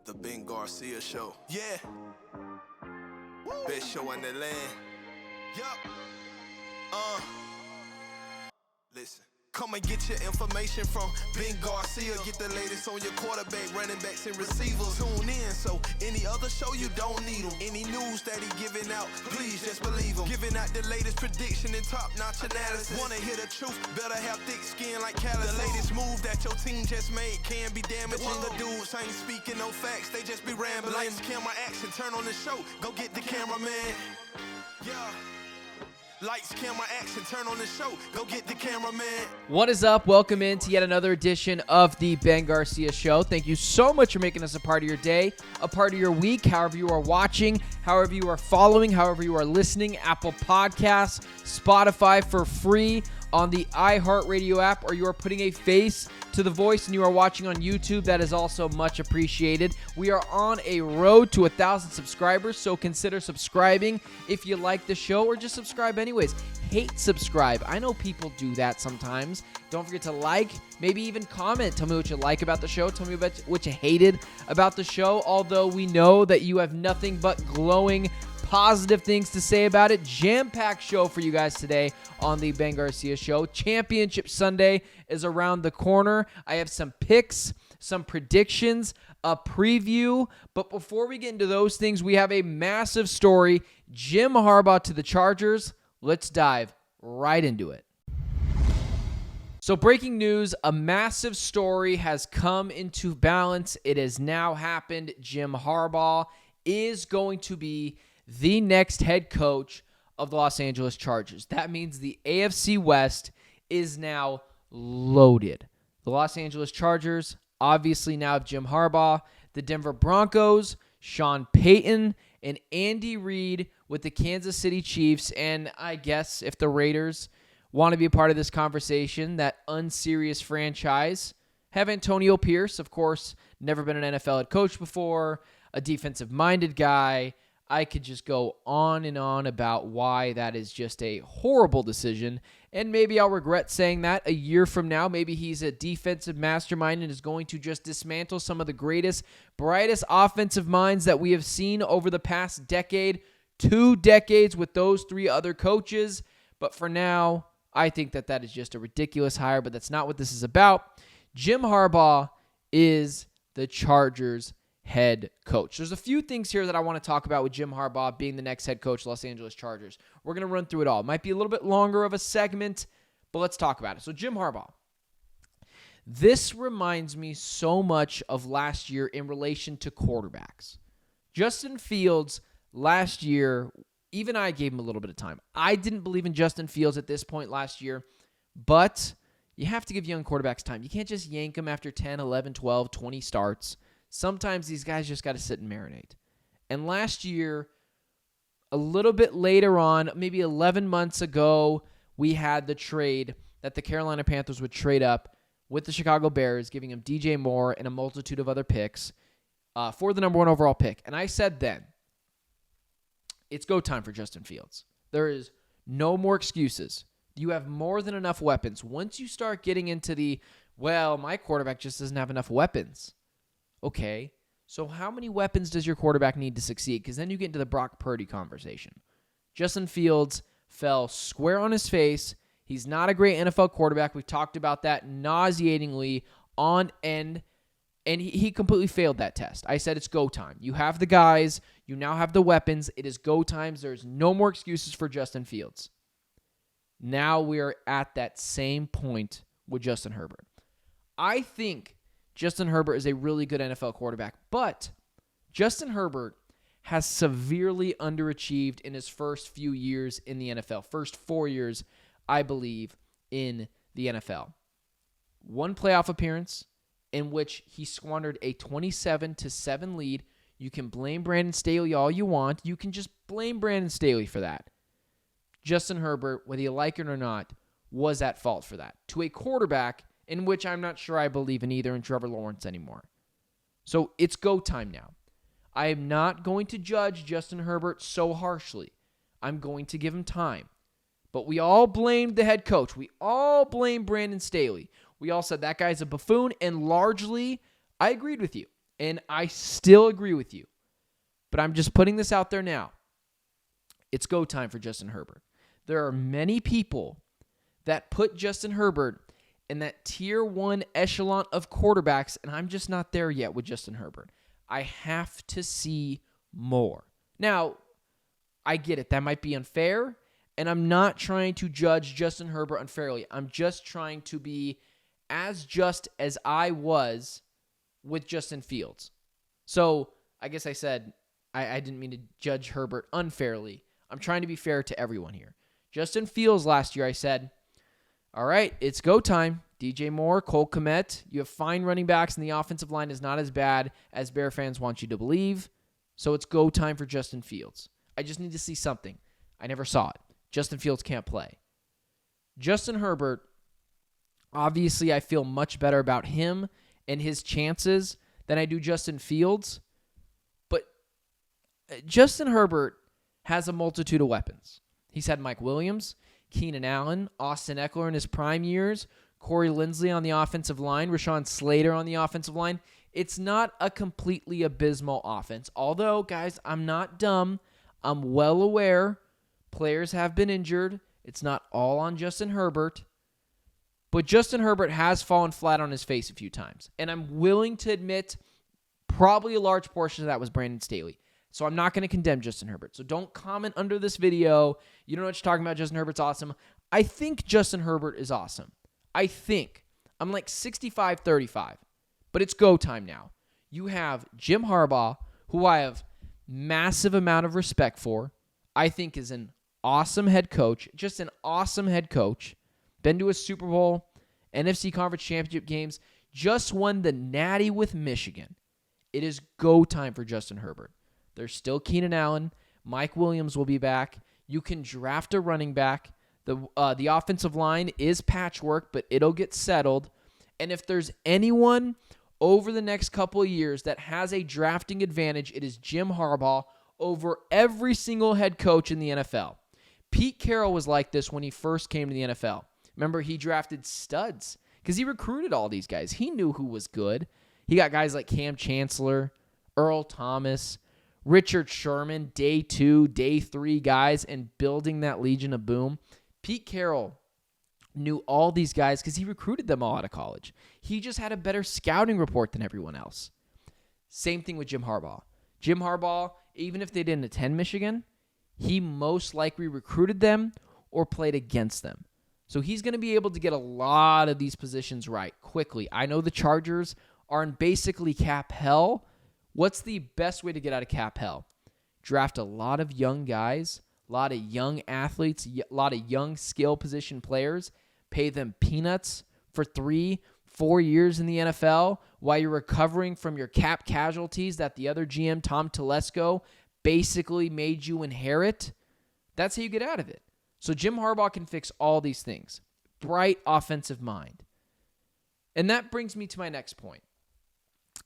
The Ben Garcia Show. Yeah. Best show in the land. Yup. Listen. Come and get your information from Ben Garcia. Get the latest on your quarterback, running backs, and receivers. Tune in, so any other show you don't need them. Any news that he giving out, please just believe him. Giving out the latest prediction and top-notch analysis. Wanna hear the truth, better have thick skin like callus. The latest move that your team just made can be damaging. The dudes ain't speaking no facts, they just be rambling. Lights, camera, action, turn on the show, go get the cameraman. Yeah. Lights, camera, action, turn on the show, go get the cameraman. What is up? Welcome in to yet another edition of the Ben Garcia Show. Thank you so much for making us a part of your day, a part of your week, however you are watching, however you are following, however you are listening. Apple Podcasts, Spotify for free on the iHeartRadio app, or you are putting a face to the voice and you are watching on YouTube. That is also much appreciated. We are on a road to 1,000 subscribers, so consider subscribing if you like the show, or just subscribe anyways. Hate subscribe. I know people do that sometimes. Don't forget to like, maybe even comment. Tell me what you like about the show. Tell me about what you hated about the show, although we know that you have nothing but glowing positive things to say about it. Jam-packed show for you guys today on the Ben Garcia Show. Championship Sunday is around the corner. I have some picks, some predictions, a preview. But before we get into those things, we have a massive story. Jim Harbaugh to the Chargers. Let's dive right into it. So breaking news, a massive story has come into balance. It has now happened. Jim Harbaugh is going to be the next head coach of the Los Angeles Chargers. That means the AFC West is now loaded. The Los Angeles Chargers obviously now have Jim Harbaugh. The Denver Broncos, Sean Payton, and Andy Reid with the Kansas City Chiefs. And I guess if the Raiders want to be a part of this conversation, that unserious franchise, have Antonio Pierce, of course, never been an NFL head coach before, a defensive-minded guy. I could just go on and on about why that is just a horrible decision, and maybe I'll regret saying that a year from now. Maybe he's a defensive mastermind and is going to just dismantle some of the greatest, brightest offensive minds that we have seen over the past decade, 2 decades with those 3 other coaches. But for now, I think that that is just a ridiculous hire, but that's not what this is about. Jim Harbaugh is the Chargers head coach. There's a few things here that I want to talk about with Jim Harbaugh being the next head coach of Los Angeles Chargers. We're going to run through it all. It might be a little bit longer of a segment, but let's talk about it. So Jim Harbaugh. This reminds me so much of last year in relation to quarterbacks. Justin Fields last year, even I gave him a little bit of time. I didn't believe in Justin Fields at this point last year, but you have to give young quarterbacks time. You can't just yank them after 10, 11, 12, 20 starts. Sometimes these guys just got to sit and marinate. And last year, a little bit later on, maybe 11 months ago, we had the trade that the Carolina Panthers would trade up with the Chicago Bears, giving them DJ Moore and a multitude of other picks for the number 1 overall pick. And I said then, it's go time for Justin Fields. There is no more excuses. You have more than enough weapons. Once you start getting into the, well, my quarterback just doesn't have enough weapons. Okay, so how many weapons does your quarterback need to succeed? Because then you get into the Brock Purdy conversation. Justin Fields fell square on his face. He's not a great NFL quarterback. We've talked about that nauseatingly on end, and he completely failed that test. I said it's go time. You have the guys. You now have the weapons. It is go times. There's no more excuses for Justin Fields. Now we're at that same point with Justin Herbert. I think Justin Herbert is a really good NFL quarterback, but Justin Herbert has severely underachieved in his first few years in the NFL. First 4 years, I believe, in the NFL. 1 playoff appearance in which he squandered a 27-7 lead. You can blame Brandon Staley all you want. You can just blame Brandon Staley for that. Justin Herbert, whether you like it or not, was at fault for that. To a quarterback in which I'm not sure I believe in either in Trevor Lawrence anymore. So it's go time now. I am not going to judge Justin Herbert so harshly. I'm going to give him time. But we all blamed the head coach. We all blamed Brandon Staley. We all said that guy's a buffoon, and largely, I agreed with you. And I still agree with you. But I'm just putting this out there now. It's go time for Justin Herbert. There are many people that put Justin Herbert in that tier 1 echelon of quarterbacks, and I'm just not there yet with Justin Herbert. I have to see more. Now, I get it. That might be unfair, and I'm not trying to judge Justin Herbert unfairly. I'm just trying to be as just as I was with Justin Fields. So, I guess I said I didn't mean to judge Herbert unfairly. I'm trying to be fair to everyone here. Justin Fields last year, I said, all right, it's go time. DJ Moore, Cole Kmet, you have fine running backs, and the offensive line is not as bad as Bear fans want you to believe. So it's go time for Justin Fields. I just need to see something. I never saw it. Justin Fields can't play. Justin Herbert, obviously I feel much better about him and his chances than I do Justin Fields. But Justin Herbert has a multitude of weapons. He's had Mike Williams, Keenan Allen, Austin Eckler in his prime years, Corey Linsley on the offensive line, Rashawn Slater on the offensive line. It's not a completely abysmal offense. Although, guys, I'm not dumb. I'm well aware players have been injured. It's not all on Justin Herbert. But Justin Herbert has fallen flat on his face a few times. And I'm willing to admit probably a large portion of that was Brandon Staley. So I'm not going to condemn Justin Herbert. So don't comment under this video. You don't know what you're talking about. Justin Herbert's awesome. I think Justin Herbert is awesome. I think. I'm like 65-35. But it's go time now. You have Jim Harbaugh, who I have massive amount of respect for. I think is an awesome head coach. Just an awesome head coach. Been to a Super Bowl, NFC Conference Championship games. Just won the Natty with Michigan. It is go time for Justin Herbert. There's still Keenan Allen. Mike Williams will be back. You can draft a running back. The offensive line is patchwork, but it'll get settled. And if there's anyone over the next couple of years that has a drafting advantage, it is Jim Harbaugh over every single head coach in the NFL. Pete Carroll was like this when he first came to the NFL. Remember, he drafted studs because he recruited all these guys. He knew who was good. He got guys like Cam Chancellor, Earl Thomas, Richard Sherman, day 2, day 3 guys, and building that Legion of Boom. Pete Carroll knew all these guys because he recruited them all out of college. He just had a better scouting report than everyone else. Same thing with Jim Harbaugh. Jim Harbaugh, even if they didn't attend Michigan, he most likely recruited them or played against them. So he's going to be able to get a lot of these positions right quickly. I know the Chargers are in basically cap hell. What's the best way to get out of cap hell? Draft a lot of young guys, a lot of young athletes, a lot of young skill position players, pay them peanuts for 3-4 years in the NFL while you're recovering from your cap casualties that the other GM, Tom Telesco, basically made you inherit. That's how you get out of it. So Jim Harbaugh can fix all these things. Bright offensive mind. And that brings me to my next point.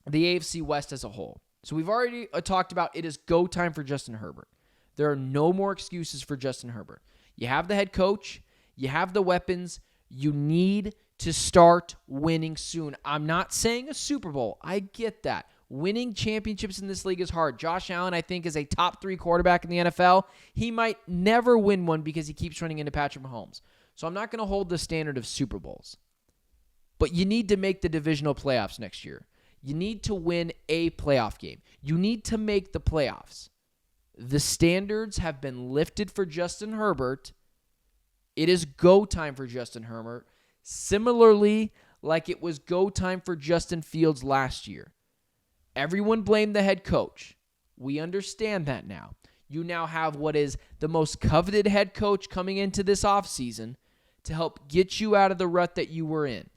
The AFC West as a whole. So we've already talked about it is go time for Justin Herbert. There are no more excuses for Justin Herbert. You have the head coach. You have the weapons. You need to start winning soon. I'm not saying a Super Bowl. I get that. Winning championships in this league is hard. Josh Allen, I think, is a top 3 quarterback in the NFL. He might never win one because he keeps running into Patrick Mahomes. So I'm not going to hold the standard of Super Bowls. But you need to make the divisional playoffs next year. You need to win a playoff game. You need to make the playoffs. The standards have been lifted for Justin Herbert. It is go time for Justin Herbert. Similarly, like it was go time for Justin Fields last year. Everyone blamed the head coach. We understand that now. You now have what is the most coveted head coach coming into this offseason to help get you out of the rut that you were in.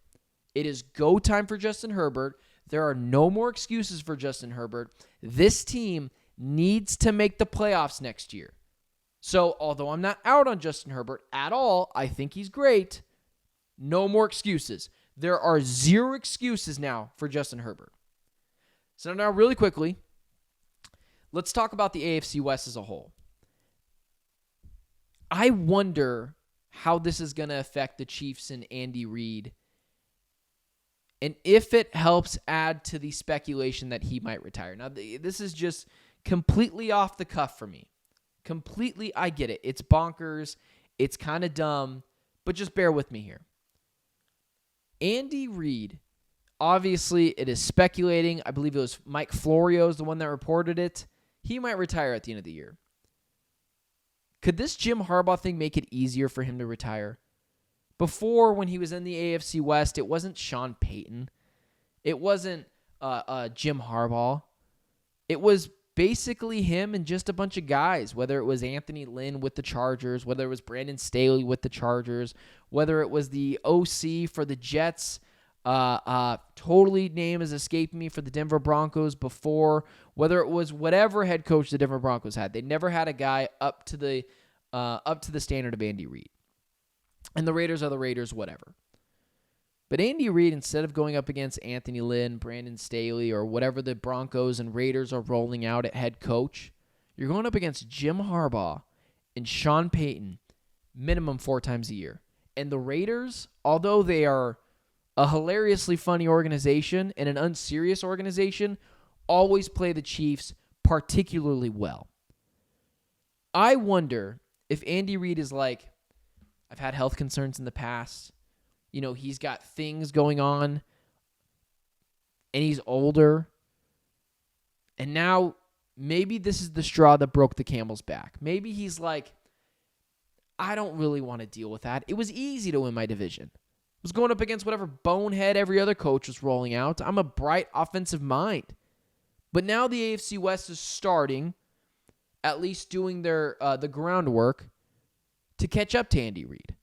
It is go time for Justin Herbert. There are no more excuses for Justin Herbert. This team needs to make the playoffs next year. So, although I'm not out on Justin Herbert at all, I think he's great. No more excuses. There are 0 excuses now for Justin Herbert. So now really quickly, let's talk about the AFC West as a whole. I wonder how this is going to affect the Chiefs and Andy Reid and if it helps add to the speculation that he might retire. Now, this is just completely off the cuff for me. Completely, I get it. It's bonkers. It's kind of dumb, but just bear with me here. Andy Reid, obviously it is speculating. I believe it was Mike Florio is the one that reported it. He might retire at the end of the year. Could this Jim Harbaugh thing make it easier for him to retire? Before, when he was in the AFC West, it wasn't Sean Payton. It wasn't Jim Harbaugh. It was basically him and just a bunch of guys, whether it was Anthony Lynn with the Chargers, whether it was Brandon Staley with the Chargers, whether it was the OC for the Jets, totally name is escaping me, for the Denver Broncos before, whether it was whatever head coach the Denver Broncos had. They never had a guy up to the standard of Andy Reid. And the Raiders are the Raiders, whatever. But Andy Reid, instead of going up against Anthony Lynn, Brandon Staley, or whatever the Broncos and Raiders are rolling out at head coach, you're going up against Jim Harbaugh and Sean Payton minimum 4 times a year. And the Raiders, although they are a hilariously funny organization and an unserious organization, always play the Chiefs particularly well. I wonder if Andy Reid is like, I've had health concerns in the past. You know, he's got things going on, and he's older. And now maybe this is the straw that broke the camel's back. Maybe he's like, I don't really want to deal with that. It was easy to win my division. I was going up against whatever bonehead every other coach was rolling out. I'm a bright offensive mind. But now the AFC West is starting, at least doing their the groundwork, to catch up to Andy Reid.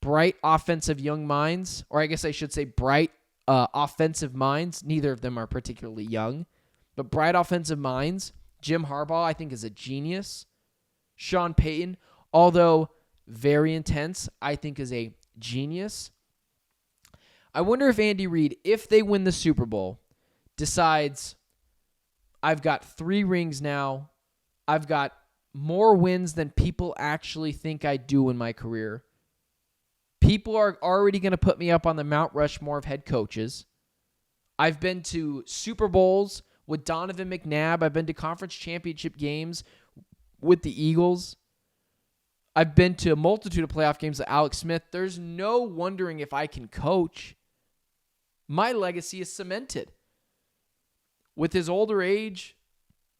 Bright offensive young minds, or I guess I should say bright offensive minds. Neither of them are particularly young, but bright offensive minds. Jim Harbaugh, I think, is a genius. Sean Payton, although very intense, I think is a genius. I wonder if Andy Reid, if they win the Super Bowl, decides, I've got 3 rings now. I've got more wins than people actually think I do in my career. People are already going to put me up on the Mount Rushmore of head coaches. I've been to Super Bowls with Donovan McNabb. I've been to conference championship games with the Eagles. I've been to a multitude of playoff games with Alex Smith. There's no wondering if I can coach. My legacy is cemented. With his older age,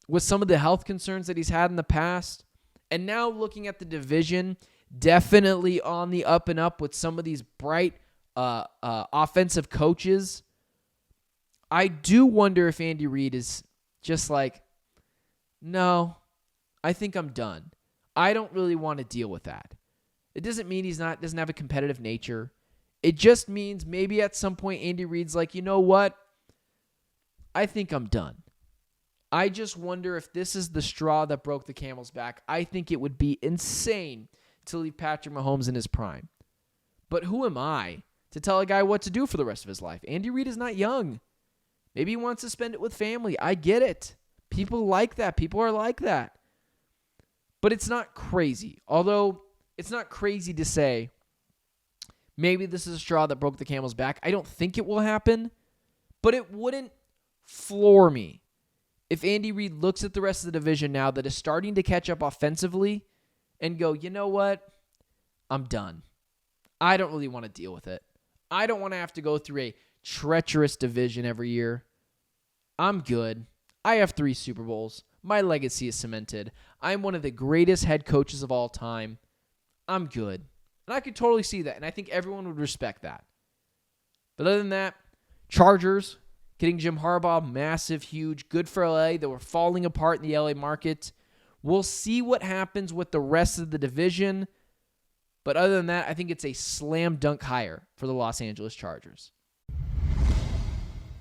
with some of the health concerns that he's had in the past, and now looking at the division, definitely on the up and up with some of these bright offensive coaches, I do wonder if Andy Reid is just like, no, I think I'm done. I don't really want to deal with that. It doesn't mean doesn't have a competitive nature. It just means maybe at some point Andy Reid's like, you know what? I think I'm done. I just wonder if this is the straw that broke the camel's back. I think it would be insane to leave Patrick Mahomes in his prime. But who am I to tell a guy what to do for the rest of his life? Andy Reid is not young. Maybe he wants to spend it with family. I get it. People like that. People are like that. But it's not crazy. Although it's not crazy to say maybe this is a straw that broke the camel's back. I don't think it will happen, but it wouldn't floor me if Andy Reid looks at the rest of the division now that is starting to catch up offensively and go, you know what? I'm done. I don't really want to deal with it. I don't want to have to go through a treacherous division every year. I'm good. I have 3 Super Bowls. My legacy is cemented. I'm one of the greatest head coaches of all time. I'm good. And I could totally see that, and I think everyone would respect that. But other than that, Chargers, getting Jim Harbaugh, massive, huge, good for LA. They were falling apart in the LA market. We'll see what happens with the rest of the division. But other than that, I think it's a slam dunk hire for the Los Angeles Chargers.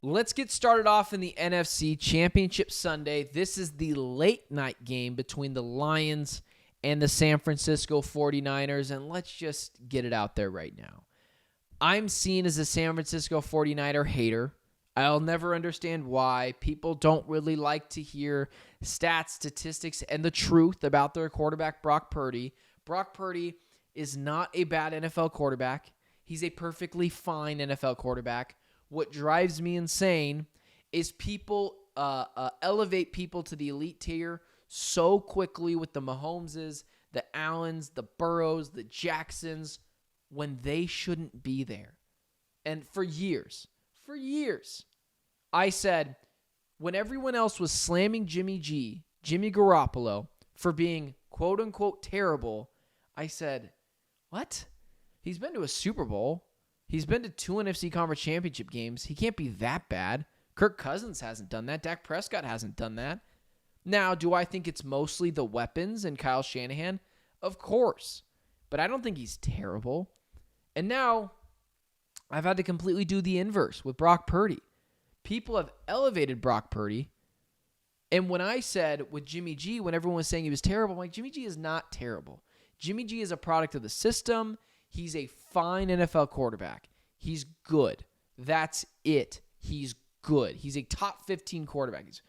Let's get started off in the NFC Championship Sunday. This is the late night game between the Lions and the San Francisco 49ers. And let's just get it out there right now. I'm seen as a San Francisco 49er hater. I'll never understand why. People don't really like to hear stats, statistics, and the truth about their quarterback, Brock Purdy. Brock Purdy is not a bad NFL quarterback. He's a perfectly fine NFL quarterback. what drives me insane is people elevate people to the elite tier so quickly with the Mahomeses, the Allens, the Burrows, the Jacksons, when they shouldn't be there. And for years, I said, when everyone else was slamming Jimmy Garoppolo, for being quote-unquote terrible, I said, what? He's been to a Super Bowl. He's been to 2 NFC Conference Championship games. He can't be that bad. Kirk Cousins hasn't done that. Dak Prescott hasn't done that. Now, do I think it's mostly the weapons and Kyle Shanahan? Of course. But I don't think he's terrible. And now, I've had to completely do the inverse with Brock Purdy. People have elevated Brock Purdy. And when I said with Jimmy G, when everyone was saying he was terrible, I'm like, Jimmy G is not terrible. Jimmy G is a product of the system. He's a fine NFL quarterback. He's good. That's it. He's good. He's a top 15 quarterback. He's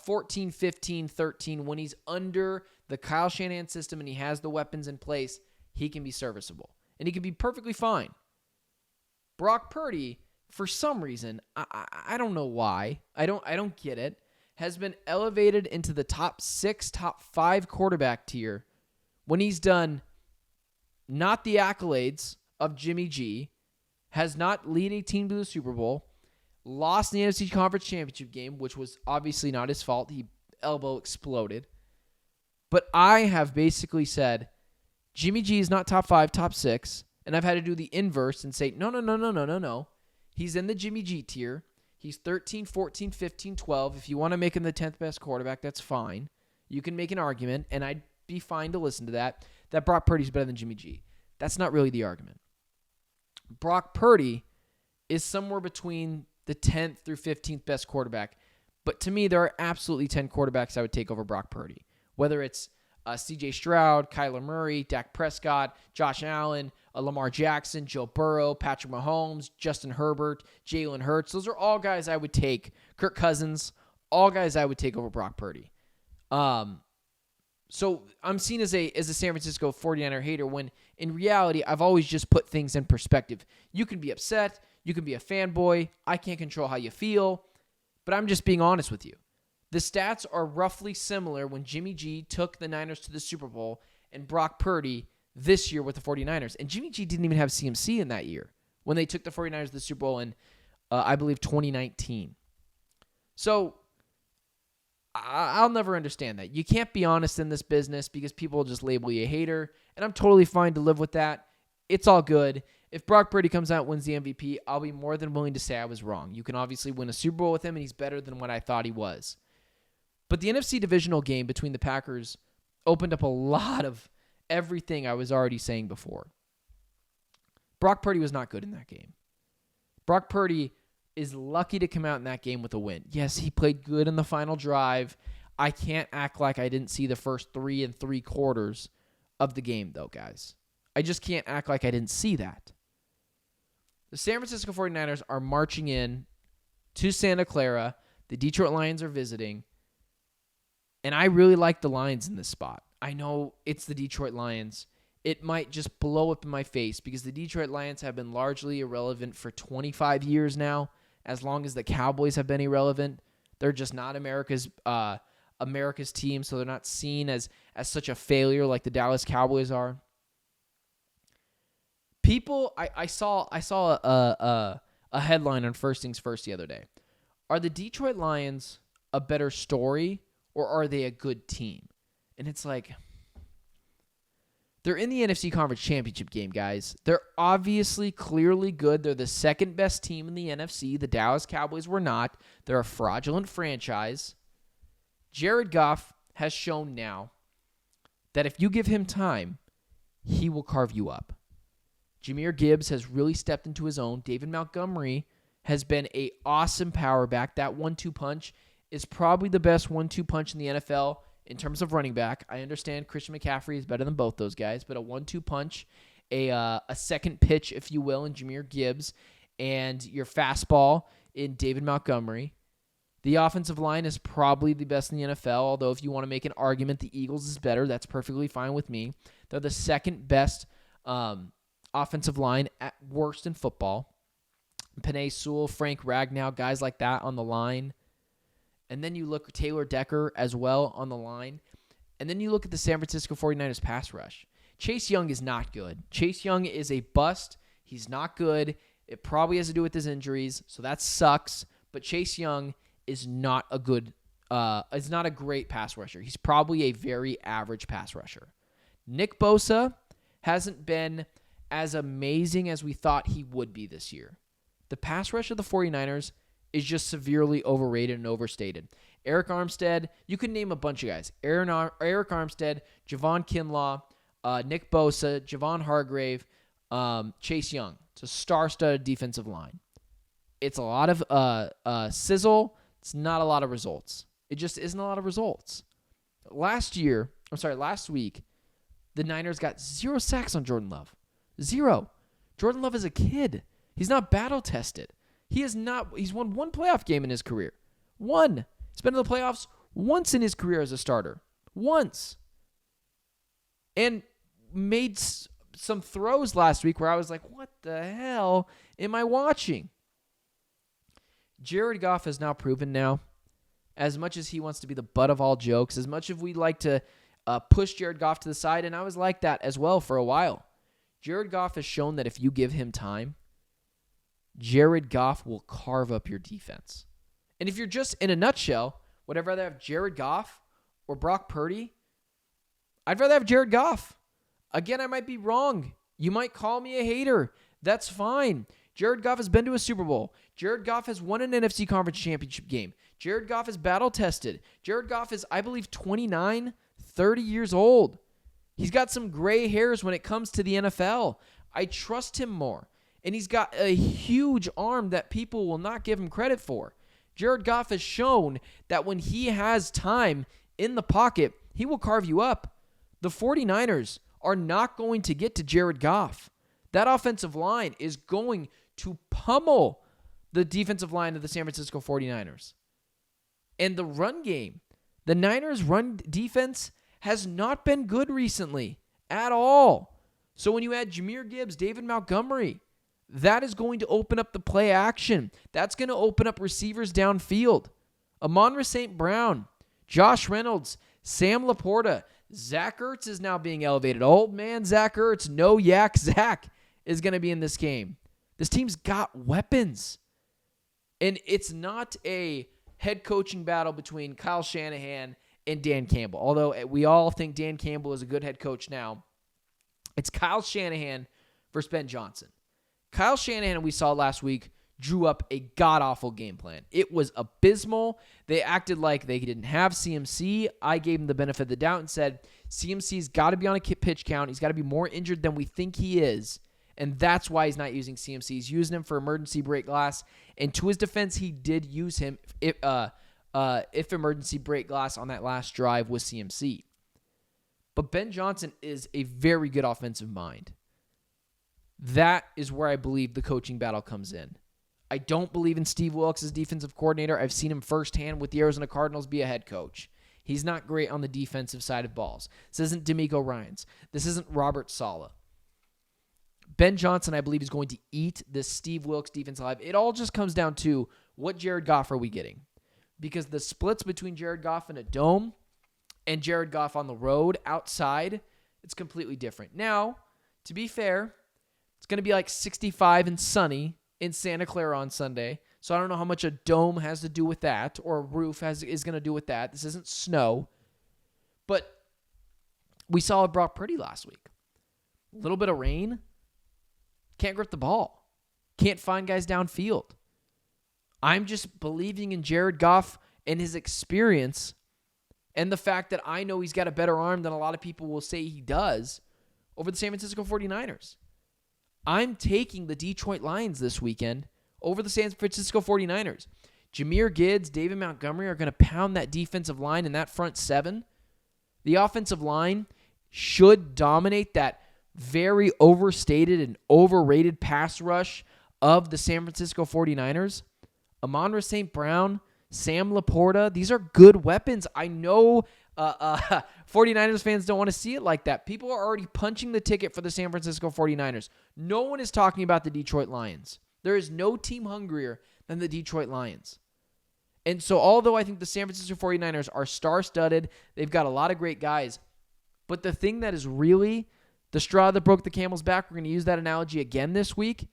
14, 15, 13. When he's under the Kyle Shanahan system and he has the weapons in place, he can be serviceable. And he can be perfectly fine. Brock Purdy, for some reason, I don't know why, I don't get it, has been elevated into the top 6, top 5 quarterback tier when he's done not the accolades of Jimmy G, has not led a team to the Super Bowl, lost in the NFC Conference Championship game, which was obviously not his fault. He elbow exploded. But I have basically said, Jimmy G is not top 5, top 6, and I've had to do the inverse and say, no. He's in the Jimmy G tier. He's 13, 14, 15, 12. If you want to make him the 10th best quarterback, that's fine. You can make an argument, and I'd be fine to listen to that Brock Purdy's better than Jimmy G. That's not really the argument. Brock Purdy is somewhere between the 10th through 15th best quarterback. But to me, there are absolutely 10 quarterbacks I would take over Brock Purdy. Whether it's C.J. Stroud, Kyler Murray, Dak Prescott, Josh Allen, Lamar Jackson, Joe Burrow, Patrick Mahomes, Justin Herbert, Jalen Hurts. Those are all guys I would take. Kirk Cousins, all guys I would take over Brock Purdy. So I'm seen as a San Francisco 49er hater when in reality, I've always just put things in perspective. You can be upset. You can be a fanboy. I can't control how you feel, but I'm just being honest with you. The stats are roughly similar when Jimmy G took the Niners to the Super Bowl and Brock Purdy this year with the 49ers. And Jimmy G didn't even have CMC in that year when they took the 49ers to the Super Bowl in, I believe, 2019. So I'll never understand that. You can't be honest in this business because people will just label you a hater, and I'm totally fine to live with that. It's all good. If Brock Purdy comes out and wins the MVP, I'll be more than willing to say I was wrong. You can obviously win a Super Bowl with him, and he's better than what I thought he was. But the NFC divisional game between the Packers opened up a lot of everything I was already saying before. Brock Purdy was not good in that game. Brock Purdy is lucky to come out in that game with a win. Yes, he played good in the final drive. I can't act like I didn't see the first 3 3/4 of the game, though, guys. I just can't act like I didn't see that. The San Francisco 49ers are marching in to Santa Clara. The Detroit Lions are visiting. And I really like the Lions in this spot. I know it's the Detroit Lions. It might just blow up in my face because the Detroit Lions have been largely irrelevant for 25 years now. As long as the Cowboys have been irrelevant, they're just not America's team, so they're not seen as such a failure like the Dallas Cowboys are. I saw a headline on First Things First the other day. Are the Detroit Lions a better story or are they a good team? And it's like, they're in the NFC Conference Championship game, guys. They're obviously clearly good. They're the second best team in the NFC. The Dallas Cowboys were not. They're a fraudulent franchise. Jared Goff has shown now that if you give him time, he will carve you up. Jahmyr Gibbs has really stepped into his own. David Montgomery has been an awesome power back. That 1-2 punch is probably the best 1-2 punch in the NFL in terms of running back. I understand Christian McCaffrey is better than both those guys, but a 1-2 punch, a second pitch, if you will, in Jahmyr Gibbs, and your fastball in David Montgomery. The offensive line is probably the best in the NFL, although if you want to make an argument the Eagles is better, that's perfectly fine with me. They're the second best offensive line at worst in football. Penei Sewell, Frank Ragnow, guys like that on the line. And then you look at Taylor Decker as well on the line. And then you look at the San Francisco 49ers pass rush. Chase Young is not good. Chase Young is a bust. He's not good. It probably has to do with his injuries, so that sucks. But Chase Young is not a great pass rusher. He's probably a very average pass rusher. Nick Bosa hasn't been as amazing as we thought he would be this year. The pass rush of the 49ers is just severely overrated and overstated. Eric Armstead, you can name a bunch of guys. Eric Armstead, Javon Kinlaw, Nick Bosa, Javon Hargrave, Chase Young. It's a star-studded defensive line. It's a lot of sizzle. It's not a lot of results. It just isn't a lot of results. Last week, the Niners got 0 sacks on Jordan Love. 0. Jordan Love is a kid. He's not battle-tested. He's won one playoff game in his career. One. He's been in the playoffs once in his career as a starter. Once. And made some throws last week where I was like, what the hell am I watching? Jared Goff has now proven now, as much as he wants to be the butt of all jokes, as much as we like to push Jared Goff to the side, and I was like that as well for a while. Jared Goff has shown that if you give him time, Jared Goff will carve up your defense. And if you're just in a nutshell, would I rather have Jared Goff or Brock Purdy? I'd rather have Jared Goff. Again, I might be wrong. You might call me a hater. That's fine. Jared Goff has been to a Super Bowl. Jared Goff has won an NFC Conference Championship game. Jared Goff is battle-tested. Jared Goff is, I believe, 29, 30 years old. He's got some gray hairs when it comes to the NFL. I trust him more. And he's got a huge arm that people will not give him credit for. Jared Goff has shown that when he has time in the pocket, he will carve you up. The 49ers are not going to get to Jared Goff. That offensive line is going to pummel the defensive line of the San Francisco 49ers. And the run game, the Niners' run defense has not been good recently at all. So when you add Jahmyr Gibbs, David Montgomery, that is going to open up the play action. That's going to open up receivers downfield. Amon-Ra St. Brown, Josh Reynolds, Sam Laporta, Zach Ertz is now being elevated. Old man Zach Ertz, no yak Zach, is going to be in this game. This team's got weapons. And it's not a head coaching battle between Kyle Shanahan and Dan Campbell. Although we all think Dan Campbell is a good head coach now. It's Kyle Shanahan versus Ben Johnson. Kyle Shanahan, we saw last week, drew up a god-awful game plan. It was abysmal. They acted like they didn't have CMC. I gave him the benefit of the doubt and said, CMC's got to be on a pitch count. He's got to be more injured than we think he is. And that's why he's not using CMC. He's using him for emergency break glass. And to his defense, he did use him if emergency break glass on that last drive was CMC. But Ben Johnson is a very good offensive mind. That is where I believe the coaching battle comes in. I don't believe in Steve Wilks as defensive coordinator. I've seen him firsthand with the Arizona Cardinals be a head coach. He's not great on the defensive side of balls. This isn't D'Amico Ryans. This isn't Robert Saleh. Ben Johnson, I believe, is going to eat this Steve Wilks defense alive. It all just comes down to what Jared Goff are we getting? Because the splits between Jared Goff in a dome and Jared Goff on the road outside, it's completely different. Now, to be fair, it's going to be like 65 and sunny in Santa Clara on Sunday. So I don't know how much a dome has to do with that or a roof is going to do with that. This isn't snow. But we saw it Brock Purdy last week. A little bit of rain. Can't grip the ball. Can't find guys downfield. I'm just believing in Jared Goff and his experience and the fact that I know he's got a better arm than a lot of people will say he does over the San Francisco 49ers. I'm taking the Detroit Lions this weekend over the San Francisco 49ers. Jahmyr Gibbs, David Montgomery are going to pound that defensive line and that front seven. The offensive line should dominate that very overstated and overrated pass rush of the San Francisco 49ers. Amon-Ra St. Brown, Sam Laporta, these are good weapons. I know 49ers fans don't want to see it like that. People are already punching the ticket for the San Francisco 49ers. No one is talking about the Detroit Lions. There is no team hungrier than the Detroit Lions. And so although I think the San Francisco 49ers are star-studded, they've got a lot of great guys, but the thing that is really the straw that broke the camel's back, we're going to use that analogy again this week.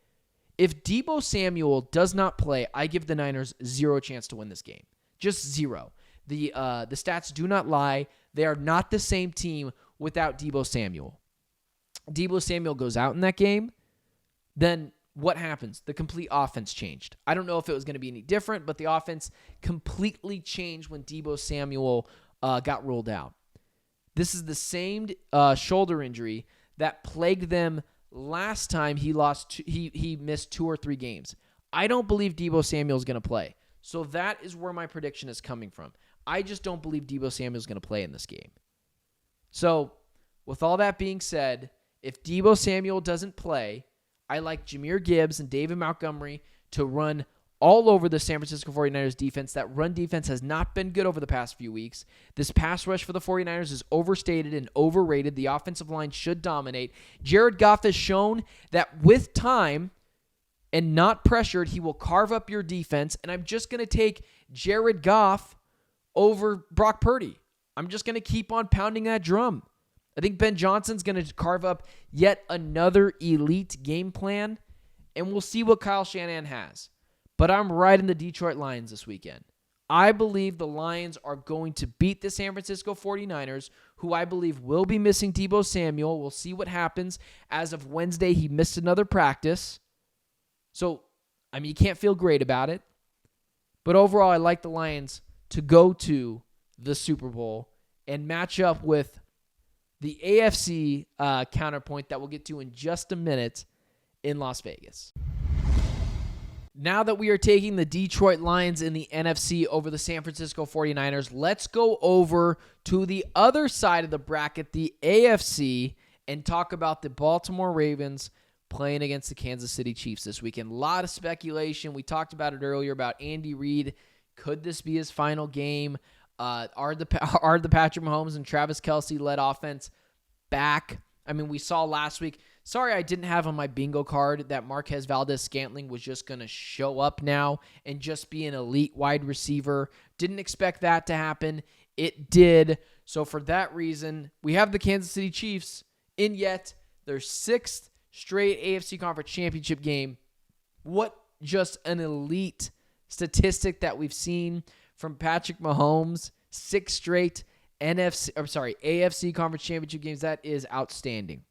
If Deebo Samuel does not play, I give the Niners zero chance to win this game. Just zero. The stats do not lie. They are not the same team without Deebo Samuel. Deebo Samuel goes out in that game, then what happens? The complete offense changed. I don't know if it was going to be any different, but the offense completely changed when Deebo Samuel got ruled out. This is the same shoulder injury that plagued them last time he missed 2 or 3 games. I don't believe Deebo Samuel is going to play. So that is where my prediction is coming from. I just don't believe Deebo Samuel is going to play in this game. So with all that being said, if Deebo Samuel doesn't play, I like Jahmyr Gibbs and David Montgomery to run all over the San Francisco 49ers defense. That run defense has not been good over the past few weeks. This pass rush for the 49ers is overstated and overrated. The offensive line should dominate. Jared Goff has shown that with time and not pressured, he will carve up your defense. And I'm just going to take Jared Goff over Brock Purdy. I'm just going to keep on pounding that drum. I think Ben Johnson's going to carve up yet another elite game plan, and we'll see what Kyle Shanahan has. But I'm riding the Detroit Lions this weekend. I believe the Lions are going to beat the San Francisco 49ers, who I believe will be missing Deebo Samuel. We'll see what happens. As of Wednesday, he missed another practice. So, you can't feel great about it. But overall, I like the Lions to go to the Super Bowl and match up with the AFC counterpoint that we'll get to in just a minute in Las Vegas. Now that we are taking the Detroit Lions in the NFC over the San Francisco 49ers, let's go over to the other side of the bracket, the AFC, and talk about the Baltimore Ravens playing against the Kansas City Chiefs this weekend. A lot of speculation. We talked about it earlier about Andy Reid. Could this be his final game? Are the Patrick Mahomes and Travis Kelce led offense back? We saw last week. Sorry, I didn't have on my bingo card that Marquez Valdes-Scantling was just going to show up now and just be an elite wide receiver. Didn't expect that to happen. It did. So for that reason, we have the Kansas City Chiefs in yet their 6th straight AFC Conference Championship game. What just an elite statistic that we've seen from Patrick Mahomes, 6 straight AFC Conference Championship games. That is outstanding.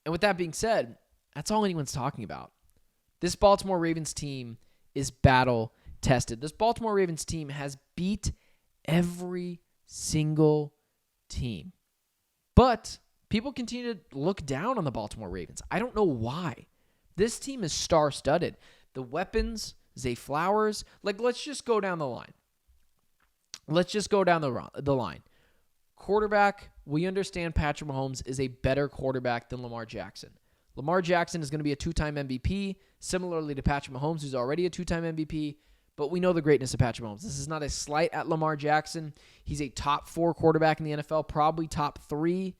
And with that being said, that's all anyone's talking about. This Baltimore Ravens team is battle-tested. This Baltimore Ravens team has beat every single team. But people continue to look down on the Baltimore Ravens. I don't know why. This team is star-studded. The weapons, Zay Flowers, let's just go down the line. The line. Quarterback, we understand Patrick Mahomes is a better quarterback than Lamar Jackson. Lamar Jackson is going to be a 2-time MVP, similarly to Patrick Mahomes, who's already a 2-time MVP, but we know the greatness of Patrick Mahomes. This is not a slight at Lamar Jackson. He's a top 4 quarterback in the NFL, probably top 3,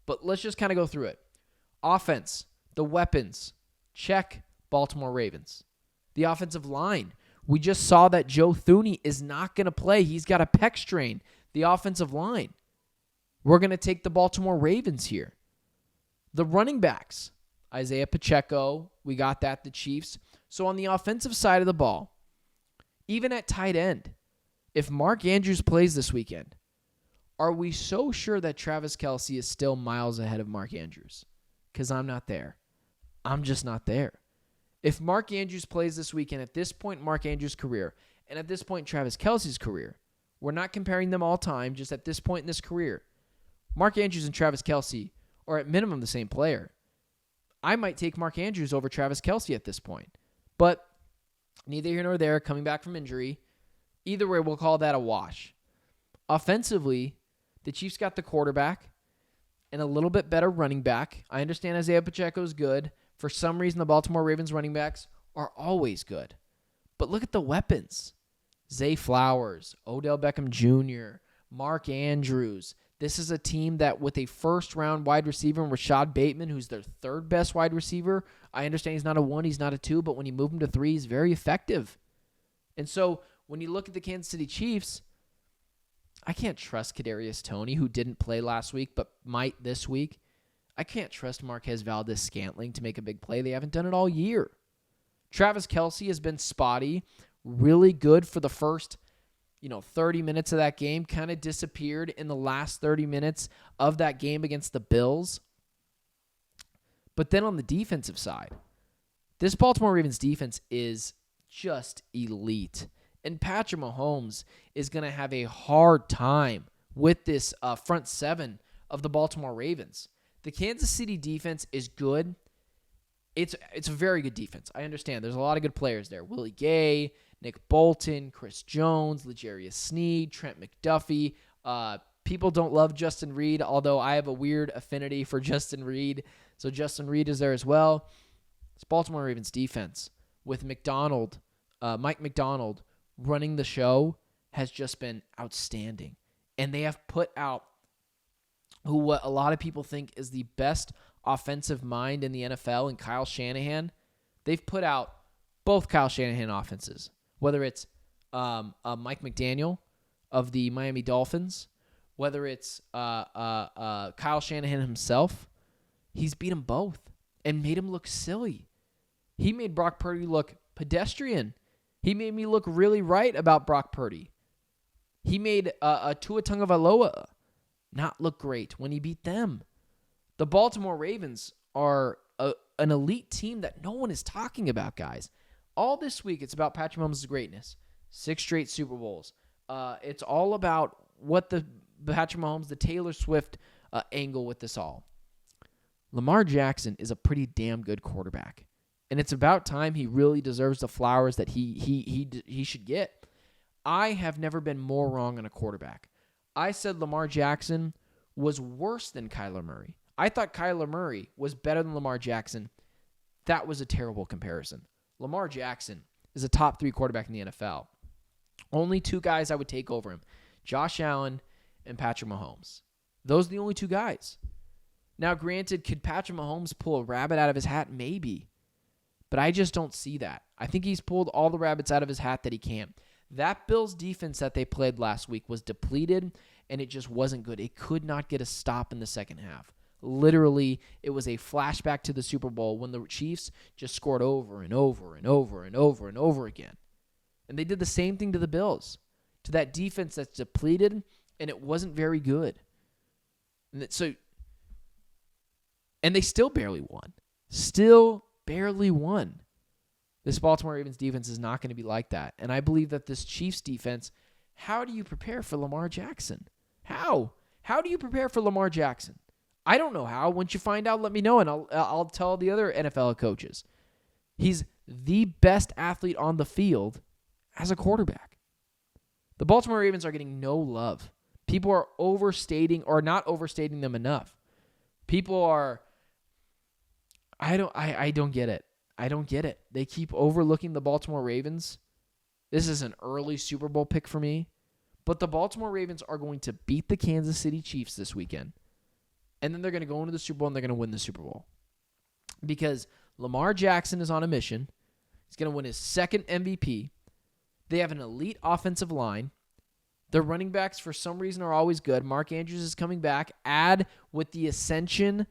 but let's just kind of go through it. Offense, the weapons, check, Baltimore Ravens. The offensive line, we just saw that Joe Thuney is not going to play. He's got a pec strain. The offensive line, we're going to take the Baltimore Ravens here. The running backs, Isaiah Pacheco, we got that, the Chiefs. So on the offensive side of the ball, even at tight end, if Mark Andrews plays this weekend, are we so sure that Travis Kelce is still miles ahead of Mark Andrews? Because I'm not there. I'm just not there. If Mark Andrews plays this weekend, at this point in Mark Andrews' career, and at this point in Travis Kelce's career, we're not comparing them all time, just at this point in this career, Mark Andrews and Travis Kelce are at minimum the same player. I might take Mark Andrews over Travis Kelce at this point. But neither here nor there, coming back from injury. Either way, we'll call that a wash. Offensively, the Chiefs got the quarterback and a little bit better running back. I understand Isaiah Pacheco is good. For some reason, the Baltimore Ravens running backs are always good. But look at the weapons. Zay Flowers, Odell Beckham Jr., Mark Andrews, This is a team that with a first-round wide receiver, Rashad Bateman, who's their third best wide receiver, I understand he's not a 1, he's not a 2, but when you move him to 3, he's very effective. And so when you look at the Kansas City Chiefs, I can't trust Kadarius Toney, who didn't play last week but might this week. I can't trust Marquez Valdes-Scantling to make a big play. They haven't done it all year. Travis Kelce has been spotty, really good for the first 30 minutes of that game, kind of disappeared in the last 30 minutes of that game against the Bills. But then on the defensive side, this Baltimore Ravens defense is just elite. And Patrick Mahomes is going to have a hard time with this front seven of the Baltimore Ravens. The Kansas City defense is good. It's a very good defense. I understand. There's a lot of good players there. Willie Gay, Nick Bolton, Chris Jones, L'Jarius Sneed, Trent McDuffie. People don't love Justin Reed, although I have a weird affinity for Justin Reed. So Justin Reed is there as well. It's Baltimore Ravens defense with Mike McDonald running the show has just been outstanding. And they have put out what a lot of people think is the best offensive mind in the NFL, and Kyle Shanahan. They've put out both Kyle Shanahan offenses, whether it's Mike McDaniel of the Miami Dolphins, whether it's Kyle Shanahan himself. He's beat them both and made him look silly. He made Brock Purdy look pedestrian. He made me look really right about Brock Purdy. He made Tua Tagovailoa not look great when he beat them. The Baltimore Ravens are an elite team that no one is talking about, guys. All this week, it's about Patrick Mahomes' greatness. 6 straight Super Bowls. It's all about what the Patrick Mahomes, the Taylor Swift angle with this all. Lamar Jackson is a pretty damn good quarterback. And it's about time he really deserves the flowers that he should get. I have never been more wrong on a quarterback. I said Lamar Jackson was worse than Kyler Murray. I thought Kyler Murray was better than Lamar Jackson. That was a terrible comparison. Lamar Jackson is a top 3 quarterback in the NFL. Only 2 guys I would take over him, Josh Allen and Patrick Mahomes. Those are the only 2 guys. Now, granted, could Patrick Mahomes pull a rabbit out of his hat? Maybe. But I just don't see that. I think he's pulled all the rabbits out of his hat that he can. That Bills defense that they played last week was depleted, and it just wasn't good. It could not get a stop in the second half. Literally, it was a flashback to the Super Bowl when the Chiefs just scored over and over and over and over and over again. And they did the same thing to the Bills, to that defense that's depleted, and it wasn't very good. And they still barely won. Still barely won. This Baltimore Ravens defense is not going to be like that. And I believe that this Chiefs defense, how do you prepare for Lamar Jackson? How? How do you prepare for Lamar Jackson? I don't know how. Once you find out, let me know, and I'll tell the other NFL coaches. He's the best athlete on the field as a quarterback. The Baltimore Ravens are getting no love. People are overstating or not overstating them enough. People are... I don't get it. I don't get it. They keep overlooking the Baltimore Ravens. This is an early Super Bowl pick for me. But the Baltimore Ravens are going to beat the Kansas City Chiefs this weekend. And then they're going to go into the Super Bowl and they're going to win the Super Bowl. Because Lamar Jackson is on a mission. He's going to win his 2nd MVP. They have an elite offensive line. Their running backs, for some reason, are always good. Mark Andrews is coming back. Add with the ascension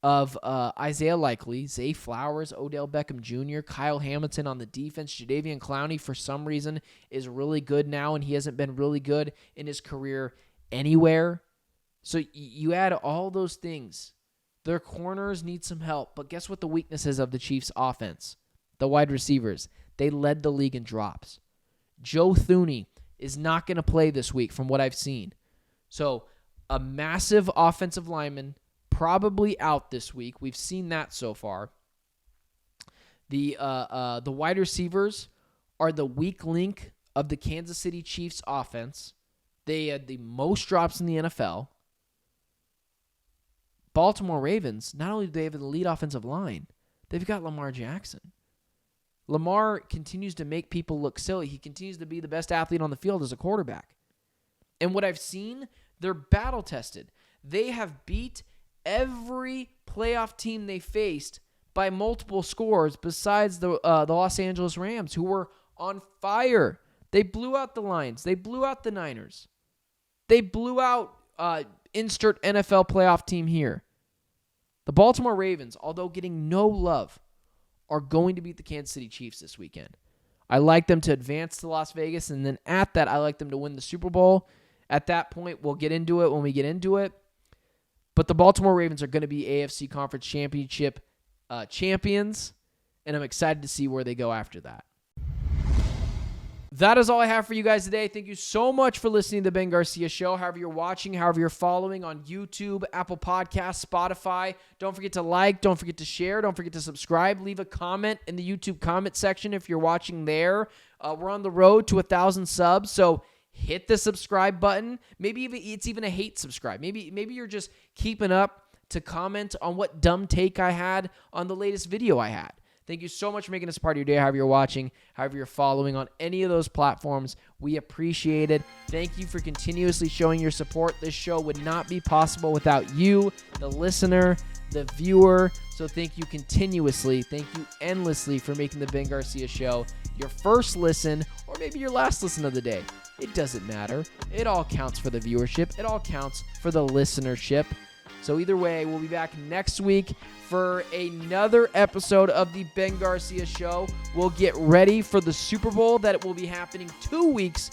of Isaiah Likely, Zay Flowers, Odell Beckham Jr., Kyle Hamilton on the defense. Jadeveon Clowney, for some reason, is really good now, and he hasn't been really good in his career anywhere. So you add all those things. Their corners need some help, but guess what the weakness is of the Chiefs' offense? The wide receivers. They led the league in drops. Joe Thuney is not going to play this week from what I've seen. So a massive offensive lineman probably out this week. We've seen that so far. The wide receivers are the weak link of the Kansas City Chiefs offense. They had the most drops in the NFL. Baltimore Ravens, not only do they have an elite offensive line, they've got Lamar Jackson. Lamar continues to make people look silly. He continues to be the best athlete on the field as a quarterback. And what I've seen, they're battle-tested. They have beat every playoff team they faced by multiple scores besides the Los Angeles Rams, who were on fire. They blew out the Lions. They blew out the Niners. They blew out insert NFL playoff team here. The Baltimore Ravens, although getting no love, are going to beat the Kansas City Chiefs this weekend. I like them to advance to Las Vegas, and then at that, I like them to win the Super Bowl. At that point, we'll get into it when we get into it. But the Baltimore Ravens are going to be AFC Conference Championship champions, and I'm excited to see where they go after that. That is all I have for you guys today. Thank you so much for listening to the Ben Garcia Show. However you're watching, however you're following on YouTube, Apple Podcasts, Spotify. Don't forget to like, don't forget to share, don't forget to subscribe. Leave a comment in the YouTube comment section if you're watching there. We're on the road to 1,000 subs, so hit the subscribe button. Maybe it's even a hate subscribe. Maybe you're just keeping up to comment on what dumb take I had on the latest video I had. Thank you so much for making this part of your day, however you're watching, however you're following on any of those platforms. We appreciate it. Thank you for continuously showing your support. This show would not be possible without you, the listener, the viewer. So thank you continuously, thank you endlessly for making the Ben Garcia Show your first listen or maybe your last listen of the day. It doesn't matter. It all counts for the viewership. It all counts for the listenership. So either way, we'll be back next week for another episode of the Ben Garcia Show. We'll get ready for the Super Bowl that will be happening 2 weeks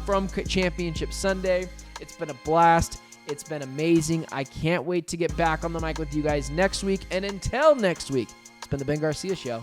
from Championship Sunday. It's been a blast. It's been amazing. I can't wait to get back on the mic with you guys next week. And until next week, it's been the Ben Garcia Show.